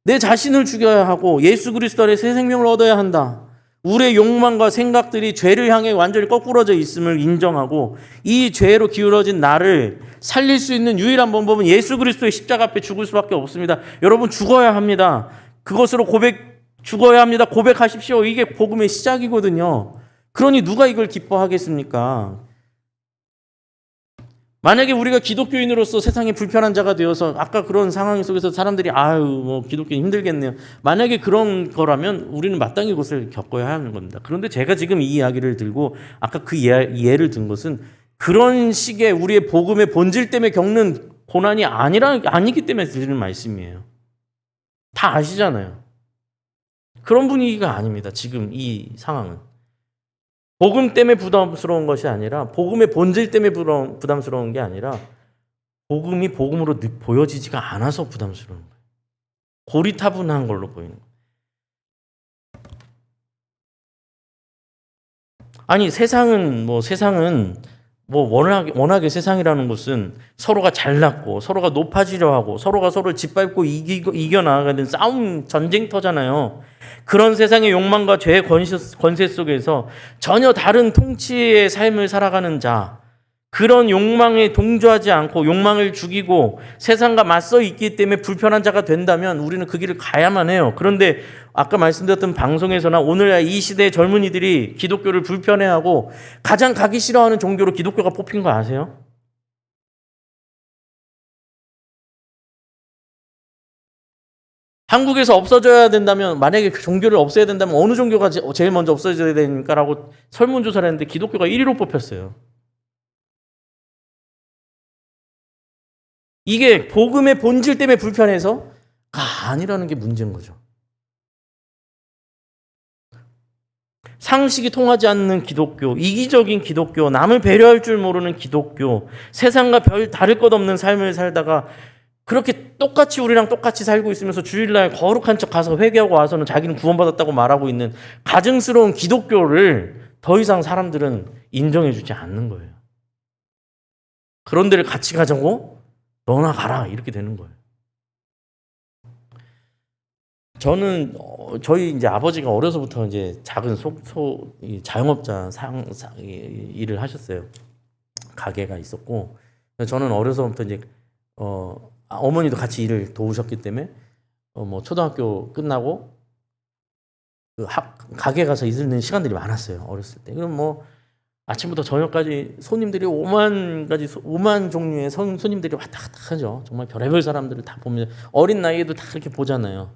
내 자신을 죽여야 하고 예수 그리스도 안에 새 생명을 얻어야 한다. 우리의 욕망과 생각들이 죄를 향해 완전히 거꾸러져 있음을 인정하고 이 죄로 기울어진 나를 살릴 수 있는 유일한 방법은 예수 그리스도의 십자가 앞에 죽을 수밖에 없습니다. 여러분 죽어야 합니다. 그것으로 죽어야 합니다. 고백하십시오. 이게 복음의 시작이거든요. 그러니 누가 이걸 기뻐하겠습니까? 만약에 우리가 기독교인으로서 세상에 불편한 자가 되어서 아까 그런 상황 속에서 사람들이 기독교인 힘들겠네요. 만약에 그런 거라면 우리는 마땅히 그것을 겪어야 하는 겁니다. 그런데 제가 지금 이 이야기를 들고 아까 그 예를 든 것은 그런 식의 우리의 복음의 본질 때문에 겪는 고난이 아니기 때문에 드리는 말씀이에요. 다 아시잖아요. 그런 분위기가 아닙니다. 지금 이 상황은. 복음 때문에 부담스러운 것이 아니라 복음의 본질 때문에 부담스러운 게 아니라 복음이 복음으로 보여지지가 않아서 부담스러운 거예요. 고리타분한 걸로 보이는 거예요. 아니 세상은 워낙에 세상이라는 것은 서로가 잘났고 서로가 높아지려 하고 서로가 서로를 짓밟고 이겨나가는 싸움 전쟁터잖아요. 그런 세상의 욕망과 죄의 권세 속에서 전혀 다른 통치의 삶을 살아가는 자, 그런 욕망에 동조하지 않고 욕망을 죽이고 세상과 맞서 있기 때문에 불편한 자가 된다면 우리는 그 길을 가야만 해요. 그런데 아까 말씀드렸던 방송에서나 오늘 이 시대의 젊은이들이 기독교를 불편해하고 가장 가기 싫어하는 종교로 기독교가 뽑힌 거 아세요? 한국에서 없어져야 된다면, 만약에 그 종교를 없애야 된다면 어느 종교가 제일 먼저 없어져야 되니까라고 설문조사를 했는데 기독교가 1위로 뽑혔어요. 이게 복음의 본질 때문에 불편해서가 아니라는 게 문제인 거죠. 상식이 통하지 않는 기독교, 이기적인 기독교, 남을 배려할 줄 모르는 기독교, 세상과 별 다를 것 없는 삶을 살다가 그렇게 똑같이 우리랑 똑같이 살고 있으면서 주일날 거룩한 척 가서 회개하고 와서는 자기는 구원받았다고 말하고 있는 가증스러운 기독교를 더 이상 사람들은 인정해 주지 않는 거예요. 그런 데를 같이 가자고? 너나 가라 이렇게 되는 거예요. 저는 저희 이제 아버지가 어려서부터 이제 작은 자영업자 일을 하셨어요. 가게가 있었고 저는 어려서부터 이제 어머니도 같이 일을 도우셨기 때문에 초등학교 끝나고 그 가게 가서 있는 시간들이 많았어요. 어렸을 때. 그럼 아침부터 저녁까지 손님들이 5만 종류의 손님들이 왔다 갔다 하죠. 정말 별의별 사람들을 다 보면 어린 나이에도 다 그렇게 보잖아요.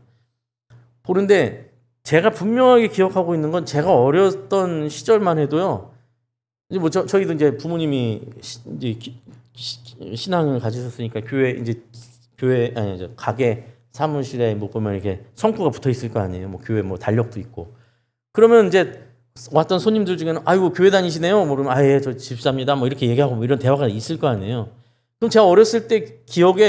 보는데 제가 분명하게 기억하고 있는 건 제가 어렸던 시절만 해도요. 이제 저희도 이제 부모님이 이제 신앙을 가지셨으니까 가게 사무실에 보면 이렇게 성구가 붙어 있을 거 아니에요. 교회 달력도 있고. 그러면 이제 왔던 손님들 중에는 아이고 교회 다니시네요. 그러면 예, 저 집사입니다. 이렇게 얘기하고 이런 대화가 있을 거 아니에요. 그럼 제가 어렸을 때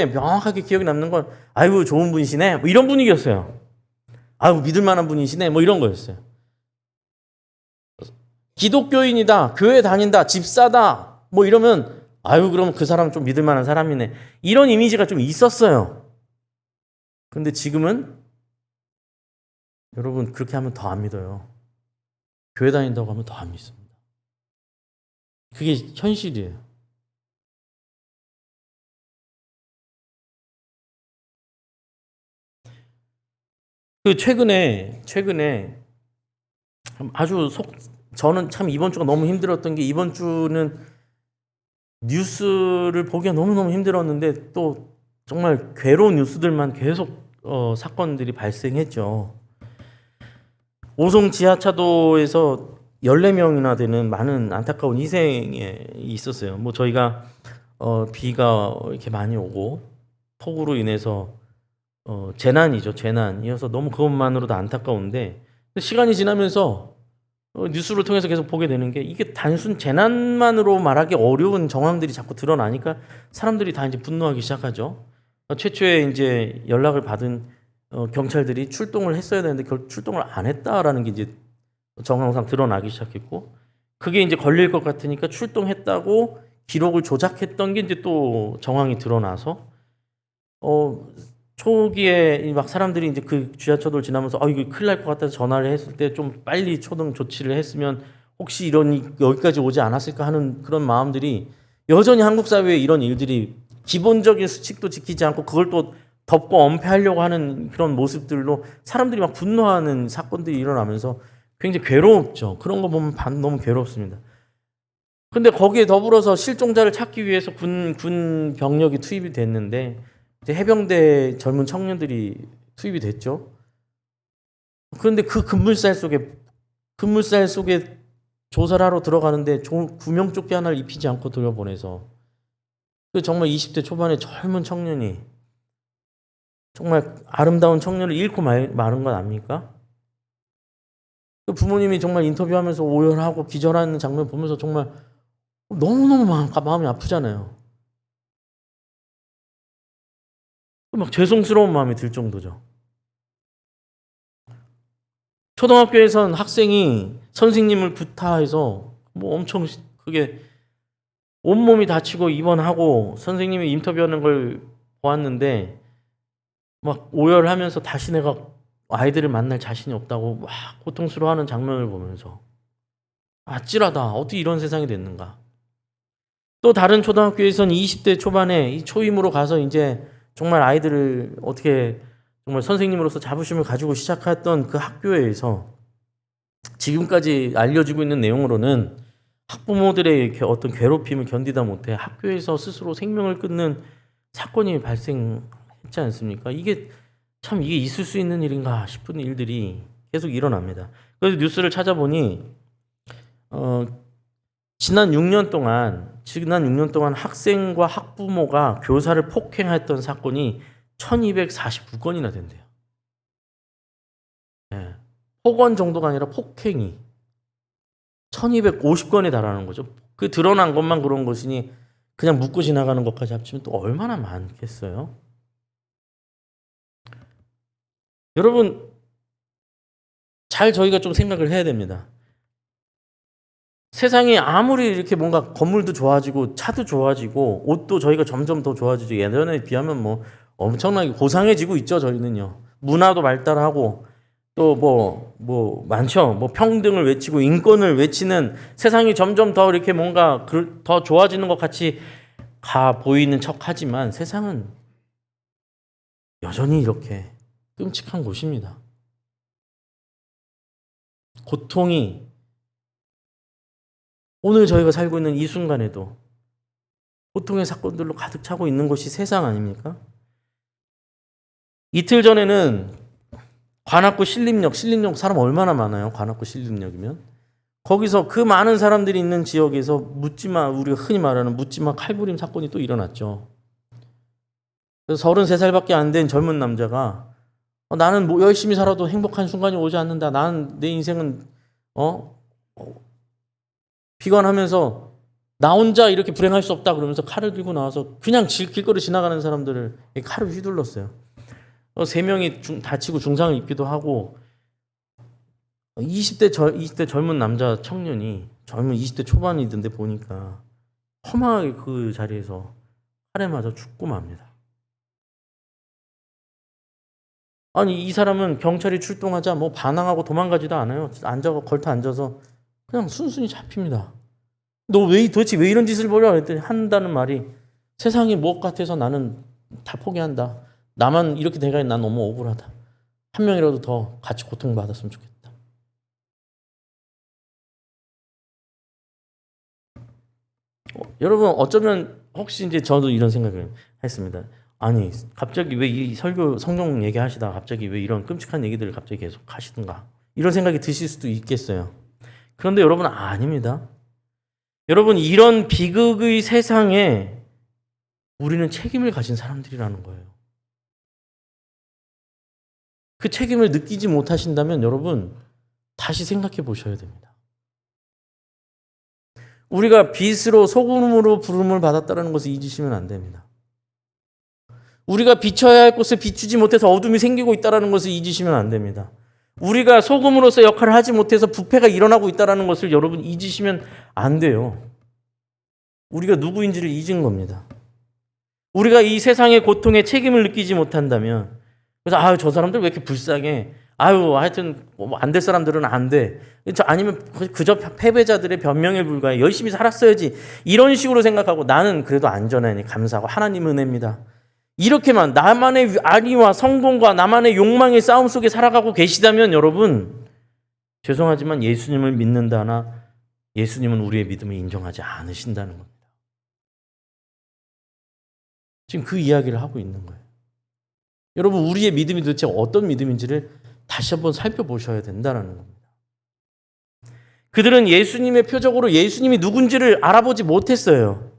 명확하게 기억에 남는 건 아이고 좋은 분이시네. 이런 분위기였어요. 아이고 믿을 만한 분이시네. 이런 거였어요. 기독교인이다. 교회 다닌다. 집사다. 이러면 아유 그럼 그 사람 좀 믿을 만한 사람이네. 이런 이미지가 좀 있었어요. 근데 지금은 여러분 그렇게 하면 더 안 믿어요. 교회 다닌다고 하면 더 안 믿습니다. 그게 현실이에요. 최근에 저는 참 이번 주가 너무 힘들었던 게 이번 주는 뉴스를 보기가 너무너무 힘들었는데 또 정말 괴로운 뉴스들만 계속 사건들이 발생했죠. 오송 지하차도에서 14명이나 되는 많은 안타까운 희생이 있었어요. 저희가 비가 이렇게 많이 오고 폭우로 인해서 재난이죠. 재난이어서 너무 그것만으로도 안타까운데 시간이 지나면서 뉴스를 통해서 계속 보게 되는 게 이게 단순 재난만으로 말하기 어려운 정황들이 자꾸 드러나니까 사람들이 다 이제 분노하기 시작하죠. 최초에 이제 연락을 받은 경찰들이 출동을 했어야 되는데 출동을 안 했다라는 게 이제 정황상 드러나기 시작했고, 그게 이제 걸릴 것 같으니까 출동했다고 기록을 조작했던 게 이제 또 정황이 드러나서 초기에 막 사람들이 이제 그 지하철을 지나면서 이거 큰일 날 것 같아서 전화를 했을 때 좀 빨리 초동 조치를 했으면 혹시 이런 여기까지 오지 않았을까 하는 그런 마음들이, 여전히 한국 사회에 이런 일들이 기본적인 수칙도 지키지 않고 그걸 또 덮고 엄폐하려고 하는 그런 모습들로 사람들이 막 분노하는 사건들이 일어나면서 굉장히 괴롭죠. 그런 거 보면 너무 괴롭습니다. 근데 거기에 더불어서 실종자를 찾기 위해서 군 병력이 투입이 됐는데 이제 해병대 젊은 청년들이 투입이 됐죠. 그런데 그 급물살 속에 조사를 하러 들어가는데 구명조끼 하나를 입히지 않고 돌려보내서, 그 정말 20대 초반의 젊은 청년이 정말 아름다운 청년을 잃고 마는 건 아닙니까? 그 부모님이 정말 인터뷰하면서 오열하고 기절하는 장면 보면서 정말 너무너무 마음이 아프잖아요. 막 죄송스러운 마음이 들 정도죠. 초등학교에선 학생이 선생님을 구타해서 뭐 엄청 그게 온몸이 다치고 입원하고 선생님이 인터뷰하는 걸 보았는데 막 오열하면서 다시 내가 아이들을 만날 자신이 없다고 막 고통스러워하는 장면을 보면서 아찔하다. 어떻게 이런 세상이 됐는가. 또 다른 초등학교에선 20대 초반에 이 초임으로 가서 이제 정말 아이들을 어떻게 정말 선생님으로서 자부심을 가지고 시작했던 그 학교에서 지금까지 알려지고 있는 내용으로는 학부모들의 어떤 괴롭힘을 견디다 못해 학교에서 스스로 생명을 끊는 사건이 발생했지 않습니까? 이게 있을 수 있는 일인가 싶은 일들이 계속 일어납니다. 그래서 뉴스를 찾아보니 지난 6년 동안 학생과 학부모가 교사를 폭행했던 사건이 1249건이나 된대요. 네. 폭언 정도가 아니라 폭행이 1250건에 달하는 거죠. 그 드러난 것만 그런 것이니 그냥 묻고 지나가는 것까지 합치면 또 얼마나 많겠어요? 여러분, 저희가 좀 생각을 해야 됩니다. 세상이 아무리 이렇게 뭔가 건물도 좋아지고 차도 좋아지고 옷도 저희가 점점 더 좋아지죠. 예전에 비하면 뭐 엄청나게 고상해지고 있죠. 저희는요. 문화도 발달하고 또 뭐 많죠. 뭐 평등을 외치고 인권을 외치는 세상이 점점 더 이렇게 뭔가 더 좋아지는 것 같이 보이는 척하지만 세상은 여전히 이렇게 끔찍한 곳입니다. 고통이 오늘 저희가 살고 있는 이 순간에도 고통의 사건들로 가득 차고 있는 것이 세상 아닙니까? 이틀 전에는 관악구 신림역 사람 얼마나 많아요? 관악구 신림역이면. 거기서 그 많은 사람들이 있는 지역에서 우리가 흔히 말하는 묻지마 칼부림 사건이 또 일어났죠. 그래서 33살밖에 안 된 젊은 남자가 나는 뭐 열심히 살아도 행복한 순간이 오지 않는다. 내 인생은 비관하면서 나 혼자 이렇게 불행할 수 없다 그러면서 칼을 들고 나와서 그냥 길거리 지나가는 사람들을 칼을 휘둘렀어요. 3명이 다치고 중상을 입기도 하고 20대 젊은 남자 청년이 20대 초반이던데 보니까 험하게 그 자리에서 칼에 맞아 죽고 맙니다. 아니 이 사람은 경찰이 출동하자 뭐 반항하고 도망가지도 않아요. 걸터 앉아서 그냥 순순히 잡힙니다. 너 도대체 왜 이런 짓을 벌여? 그랬더니 한다는 말이 세상이 무엇 같아서 나는 다 포기한다. 나만 이렇게 돼가니 난 너무 억울하다. 한 명이라도 더 같이 고통받았으면 좋겠다. 여러분 어쩌면 혹시 이제 저도 이런 생각을 했습니다. 아니 갑자기 왜 이 성경 얘기하시다가 갑자기 왜 이런 끔찍한 얘기들을 갑자기 계속 하시던가 이런 생각이 드실 수도 있겠어요. 그런데 여러분 아닙니다. 여러분 이런 비극의 세상에 우리는 책임을 가진 사람들이라는 거예요. 그 책임을 느끼지 못하신다면 여러분 다시 생각해 보셔야 됩니다. 우리가 빛으로 소금으로 부름을 받았다는 것을 잊으시면 안 됩니다. 우리가 비춰야 할 곳을 비추지 못해서 어둠이 생기고 있다는 것을 잊으시면 안 됩니다. 우리가 소금으로서 역할을 하지 못해서 부패가 일어나고 있다는 것을 여러분 잊으시면 안 돼요. 우리가 누구인지를 잊은 겁니다. 우리가 이 세상의 고통에 책임을 느끼지 못한다면, 그래서 저 사람들 왜 이렇게 불쌍해? 하여튼 안 될 사람들은 안 돼. 아니면 그저 패배자들의 변명에 불과해. 열심히 살았어야지. 이런 식으로 생각하고 나는 그래도 안전하니 감사하고 하나님 은혜입니다. 이렇게만 나만의 안위와 성공과 나만의 욕망의 싸움 속에 살아가고 계시다면 여러분, 죄송하지만 예수님을 믿는다나 예수님은 우리의 믿음을 인정하지 않으신다는 겁니다. 지금 그 이야기를 하고 있는 거예요. 여러분, 우리의 믿음이 도대체 어떤 믿음인지를 다시 한번 살펴보셔야 된다는 겁니다. 그들은 예수님의 표적으로 예수님이 누군지를 알아보지 못했어요.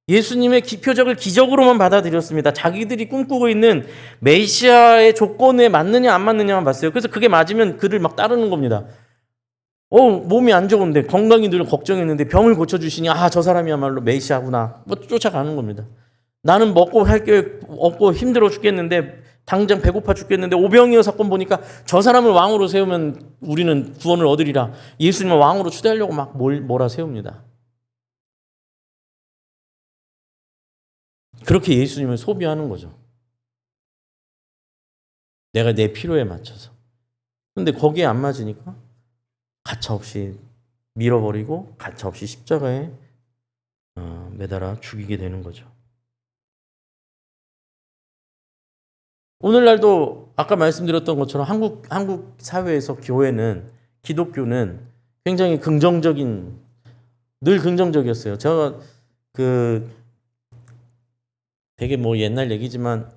예수님의 표적을 기적으로만 받아들였습니다. 자기들이 꿈꾸고 있는 메시아의 조건에 맞느냐 안 맞느냐만 봤어요. 그래서 그게 맞으면 그를 막 따르는 겁니다. 몸이 안 좋은데, 건강이 늘 걱정했는데 병을 고쳐주시니 저 사람이야말로 메시아구나. 쫓아가는 겁니다. 나는 먹고 할 게 없고 힘들어 죽겠는데, 당장 배고파 죽겠는데 오병이어 사건 보니까 저 사람을 왕으로 세우면 우리는 구원을 얻으리라. 예수님을 왕으로 추대하려고 막 몰아세웁니다. 그렇게 예수님을 소비하는 거죠. 내가 내 필요에 맞춰서. 근데 거기에 안 맞으니까 가차없이 밀어버리고 가차없이 십자가에 매달아 죽이게 되는 거죠. 오늘날도 아까 말씀드렸던 것처럼 한국 사회에서 교회는, 기독교는 굉장히 긍정적인, 늘 긍정적이었어요. 제가 되게 옛날 얘기지만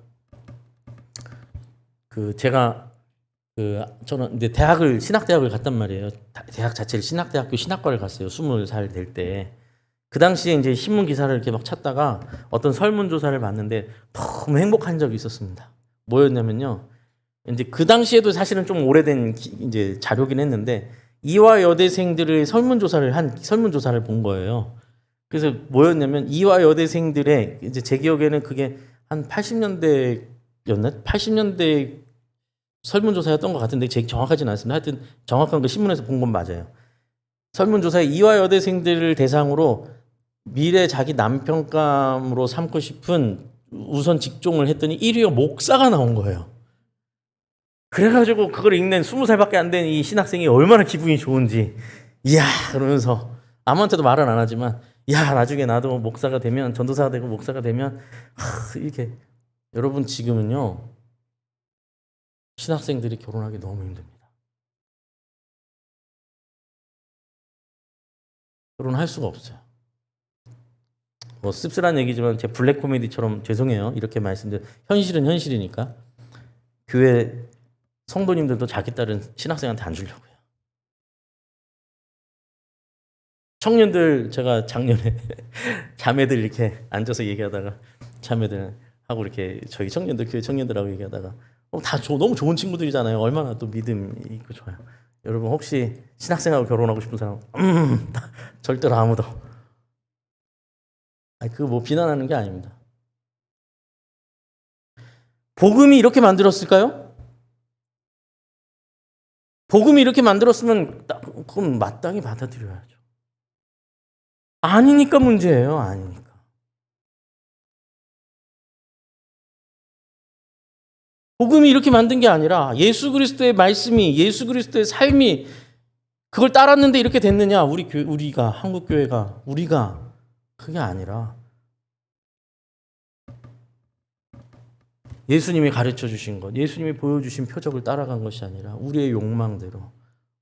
저는 이제 신학대학을 갔단 말이에요. 대학 자체를 신학대학교 신학과를 갔어요. 20살 될 때. 그 당시에 이제 신문 기사를 이렇게 막 찾다가 어떤 설문조사를 봤는데 너무 행복한 적이 있었습니다. 뭐였냐면요. 이제 그 당시에도 사실은 좀 오래된 이제 자료긴 했는데 이화 여대생들의 설문조사를 본 거예요. 그래서 뭐였냐면 이화 여대생들의, 이제 제 기억에는 그게 한 80년대였나? 80년대 설문조사였던 것 같은데 정확하지는 않습니다. 하여튼 정확한 거 신문에서 본 건 맞아요. 설문조사에 이화 여대생들을 대상으로 미래 자기 남편감으로 삼고 싶은 우선 직종을 했더니 1위가 목사가 나온 거예요. 그래가지고 그걸 읽는 20살밖에 안 된 이 신학생이 얼마나 기분이 좋은지, 이야 그러면서 아무한테도 말은 안 하지만, 야 나중에 나도 목사가 되면, 전도사가 되고 목사가 되면 이렇게. 여러분, 지금은요 신학생들이 결혼하기 너무 힘듭니다. 결혼할 수가 없어요. 씁쓸한 얘기지만 제 블랙 코미디처럼 죄송해요. 이렇게 말씀드려. 현실은 현실이니까. 교회 성도님들도 자기 딸은 신학생한테 안 주려고요. 청년들, 제가 작년에 자매들 이렇게 앉아서 얘기하다가 자매들하고 이렇게 저희 청년들, 교회 청년들하고 얘기하다가 너무 좋은 친구들이잖아요. 얼마나 또 믿음 있고 좋아요. 여러분, 혹시 신학생하고 결혼하고 싶은 사람 절대로 아무도. 그거 비난하는 게 아닙니다. 복음이 이렇게 만들었을까요? 복음이 이렇게 만들었으면 그건 마땅히 받아들여야죠. 아니니까 문제예요. 아니니까. 복음이 이렇게 만든 게 아니라 예수 그리스도의 말씀이, 예수 그리스도의 삶이 그걸 따랐는데 이렇게 됐느냐? 우리가 한국 교회가 우리가 그게 아니라 예수님이 가르쳐 주신 것, 예수님이 보여주신 표적을 따라간 것이 아니라 우리의 욕망대로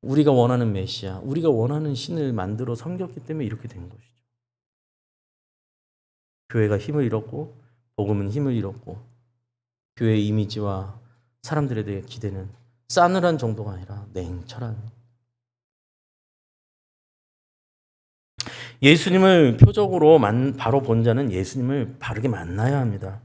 우리가 원하는 메시아, 우리가 원하는 신을 만들어 섬겼기 때문에 이렇게 된 것이죠. 교회가 힘을 잃었고 복음은 힘을 잃었고 교회의 이미지와 사람들에 대해 기대는 싸늘한 정도가 아니라 냉철한. 예수님을 표적으로 바로 본 자는 예수님을 바르게 만나야 합니다.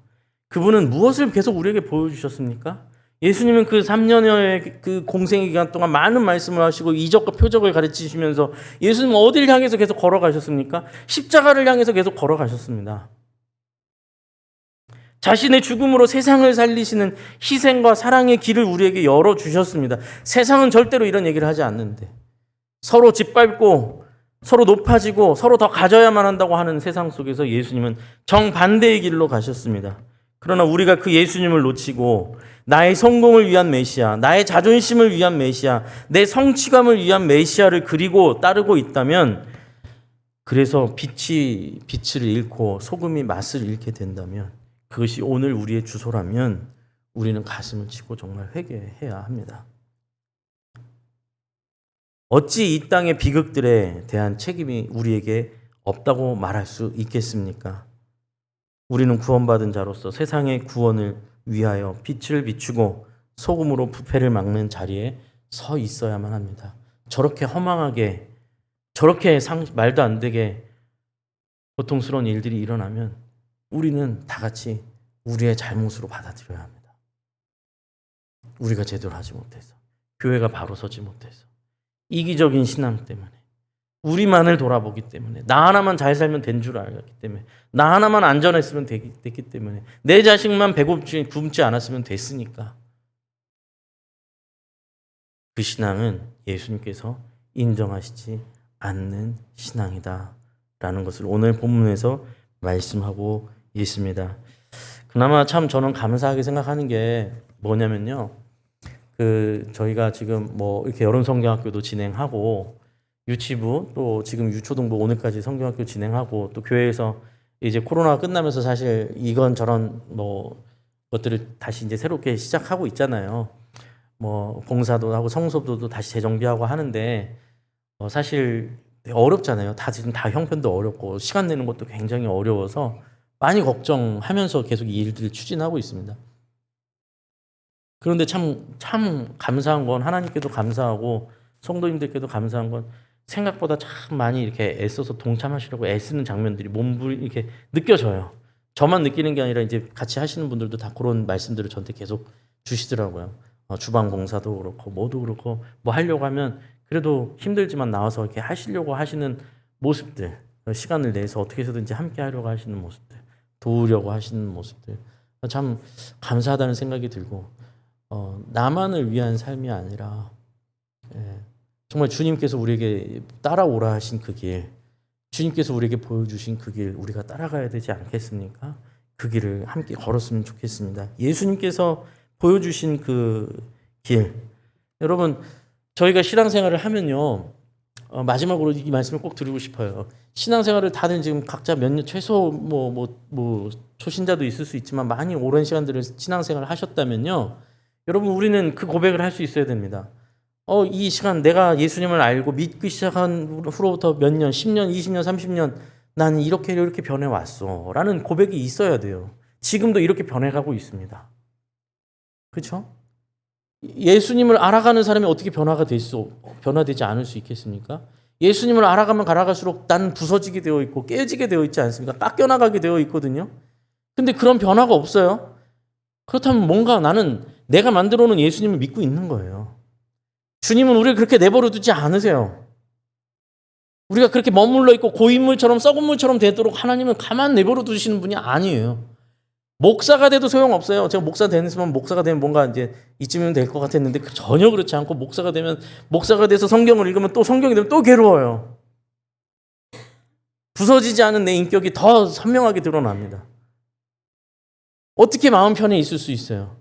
그분은 무엇을 계속 우리에게 보여주셨습니까? 예수님은 그 3년여의 그 공생의 기간 동안 많은 말씀을 하시고 이적과 표적을 가르치시면서 예수님은 어디를 향해서 계속 걸어가셨습니까? 십자가를 향해서 계속 걸어가셨습니다. 자신의 죽음으로 세상을 살리시는 희생과 사랑의 길을 우리에게 열어주셨습니다. 세상은 절대로 이런 얘기를 하지 않는데 서로 짓밟고 서로 높아지고 서로 더 가져야만 한다고 하는 세상 속에서 예수님은 정반대의 길로 가셨습니다. 그러나 우리가 그 예수님을 놓치고 나의 성공을 위한 메시아, 나의 자존심을 위한 메시아, 내 성취감을 위한 메시아를 그리고 따르고 있다면, 그래서 빛을 잃고 소금이 맛을 잃게 된다면, 그것이 오늘 우리의 주소라면 우리는 가슴을 치고 정말 회개해야 합니다. 어찌 이 땅의 비극들에 대한 책임이 우리에게 없다고 말할 수 있겠습니까? 우리는 구원받은 자로서 세상의 구원을 위하여 빛을 비추고 소금으로 부패를 막는 자리에 서 있어야만 합니다. 저렇게 허망하게, 저렇게 말도 안 되게 고통스러운 일들이 일어나면 우리는 다 같이 우리의 잘못으로 받아들여야 합니다. 우리가 제대로 하지 못해서, 교회가 바로 서지 못해서, 이기적인 신앙 때문에, 우리만을 돌아보기 때문에, 나 하나만 잘 살면 된 줄 알았기 때문에, 나 하나만 안전했으면 됐기 때문에, 내 자식만 굶지 않았으면 됐으니까. 그 신앙은 예수님께서 인정하시지 않는 신앙이다 라는 것을 오늘 본문에서 말씀하고 있습니다. 그나마 참 저는 감사하게 생각하는 게 뭐냐면요, 저희가 지금 뭐 이렇게 여름 성경학교도 진행하고 유치부 또 지금 유초등부 오늘까지 성경학교 진행하고 또 교회에서 이제 코로나가 끝나면서 사실 이건 저런 뭐 것들을 다시 이제 새롭게 시작하고 있잖아요. 뭐 봉사도 하고 성소도 다시 재정비하고 하는데 사실 어렵잖아요. 지금 다 형편도 어렵고 시간 내는 것도 굉장히 어려워서 많이 걱정하면서 계속 이 일들을 추진하고 있습니다. 그런데 참 감사한 건, 하나님께도 감사하고 성도님들께도 감사한 건 생각보다 참 많이 이렇게 애써서 동참하시려고 애쓰는 장면들이 이렇게 느껴져요. 저만 느끼는 게 아니라 이제 같이 하시는 분들도 다 그런 말씀들을 저한테 계속 주시더라고요. 주방 봉사도 그렇고 뭐도 그렇고 뭐 하려고 하면 그래도 힘들지만 나와서 이렇게 하시려고 하시는 모습들, 시간을 내서 어떻게 해서든지 함께 하려고 하시는 모습들, 도우려고 하시는 모습들, 참 감사하다는 생각이 들고, 나만을 위한 삶이 아니라 정말 주님께서 우리에게 따라오라 하신 그 길, 주님께서 우리에게 보여주신 그 길 우리가 따라가야 되지 않겠습니까? 그 길을 함께 걸었으면 좋겠습니다. 예수님께서 보여주신 그 길, 여러분 저희가 신앙생활을 하면요, 마지막으로 이 말씀을 꼭 드리고 싶어요. 신앙생활을 다들 지금 각자 몇 년, 최소 뭐 초신자도 있을 수 있지만 많이 오랜 시간들을 신앙생활을 하셨다면요, 여러분 우리는 그 고백을 할 수 있어야 됩니다. 이 시간 내가 예수님을 알고 믿기 시작한 후로부터 몇 년, 10년, 20년, 30년 나는 이렇게 변해왔어 라는 고백이 있어야 돼요. 지금도 이렇게 변해가고 있습니다. 그렇죠? 예수님을 알아가는 사람이 어떻게 변화되지 않을 수 있겠습니까? 예수님을 알아갈수록 나는 부서지게 되어 있고 깨지게 되어 있지 않습니까? 깎여나가게 되어 있거든요. 근데 그런 변화가 없어요. 그렇다면 뭔가 나는 내가 만들어 놓은 예수님을 믿고 있는 거예요. 주님은 우리를 그렇게 내버려 두지 않으세요. 우리가 그렇게 머물러 있고 고인물처럼 썩은 물처럼 되도록 하나님은 가만 내버려 두시는 분이 아니에요. 목사가 돼도 소용없어요. 제가 목사가 되면 뭔가 이제 이쯤이면 될 것 같았는데 전혀 그렇지 않고, 목사가 돼서 성경을 읽으면 또 성경이 되면 또 괴로워요. 부서지지 않은 내 인격이 더 선명하게 드러납니다. 어떻게 마음 편해 있을 수 있어요?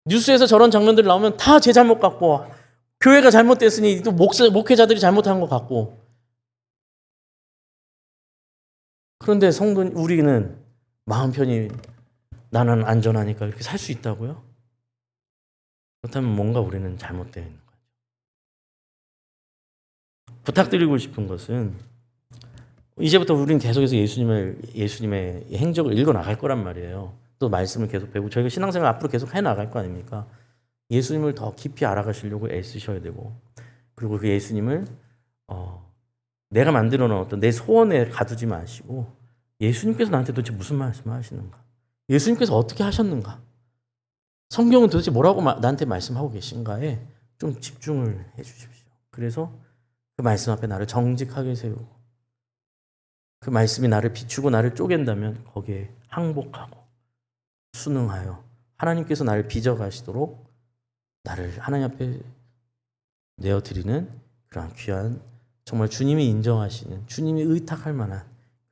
뉴스에서 저런 장면들 나오면 다 제 잘못 같고, 교회가 잘못됐으니 또 목회자들이 잘못한 것 같고. 그런데 우리는 마음 편히 나는 안전하니까 이렇게 살 수 있다고요? 그렇다면 뭔가 우리는 잘못되어 있는 거죠. 부탁드리고 싶은 것은 이제부터 우리는 계속해서 예수님의 행적을 읽어 나갈 거란 말이에요. 또 말씀을 계속 배우고 저희가 신앙생활 앞으로 계속 해 나갈 거 아닙니까? 예수님을 더 깊이 알아가시려고 애쓰셔야 되고, 그리고 그 예수님을 내가 만들어 놓은 어떤 내 소원에 가두지 마시고, 예수님께서 나한테 도대체 무슨 말씀을 하시는가? 예수님께서 어떻게 하셨는가? 성경은 도대체 뭐라고 나한테 말씀하고 계신가에 좀 집중을 해 주십시오. 그래서 그 말씀 앞에 나를 정직하게 세우고 그 말씀이 나를 비추고 나를 쪼갠다면 거기에 항복하고 순응하여 하나님께서 나를 빚어가시도록 나를 하나님 앞에 내어드리는 그러한 귀한 정말 주님이 인정하시는 주님이 의탁할 만한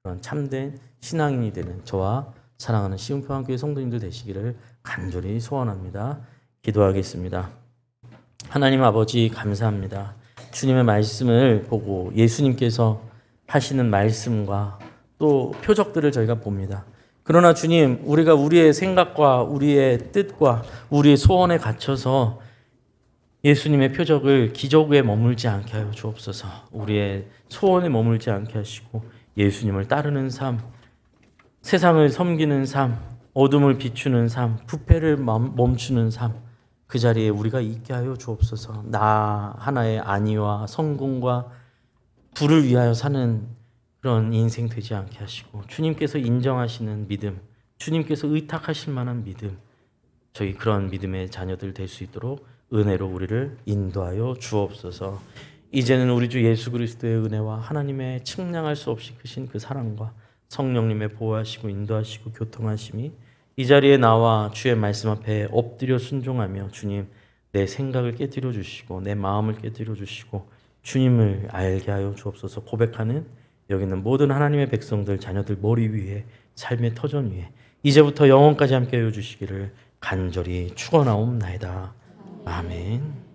그런 참된 신앙인이 되는 저와 사랑하는 시흥평안교회 성도님들 되시기를 간절히 소원합니다. 기도하겠습니다. 하나님 아버지 감사합니다. 주님의 말씀을 보고 예수님께서 하시는 말씀과 또 표적들을 저희가 봅니다. 그러나 주님, 우리가 우리의 생각과 우리의 뜻과 우리의 소원에 갇혀서 예수님의 표적을 기적에 머물지 않게 하여 주옵소서. 우리의 소원에 머물지 않게 하시고 예수님을 따르는 삶, 세상을 섬기는 삶, 어둠을 비추는 삶, 부패를 멈추는 삶, 그 자리에 우리가 있게 하여 주옵소서. 나 하나의 안위와 성공과 부를 위하여 사는 그런 인생 되지 않게 하시고 주님께서 인정하시는 믿음, 주님께서 의탁하실 만한 믿음, 저희 그런 믿음의 자녀들 될 수 있도록 은혜로 우리를 인도하여 주옵소서. 이제는 우리 주 예수 그리스도의 은혜와 하나님의 측량할 수 없이 크신 그 사랑과 성령님의 보호하시고 인도하시고 교통하심이 이 자리에 나와 주의 말씀 앞에 엎드려 순종하며 주님 내 생각을 깨뜨려 주시고 내 마음을 깨뜨려 주시고 주님을 알게 하여 주옵소서. 고백하는 여기 있는 모든 하나님의 백성들 자녀들 머리 위에 삶의 터전 위에 이제부터 영원까지 함께 하여 주시기를 간절히 축원하옵나이다. 아멘.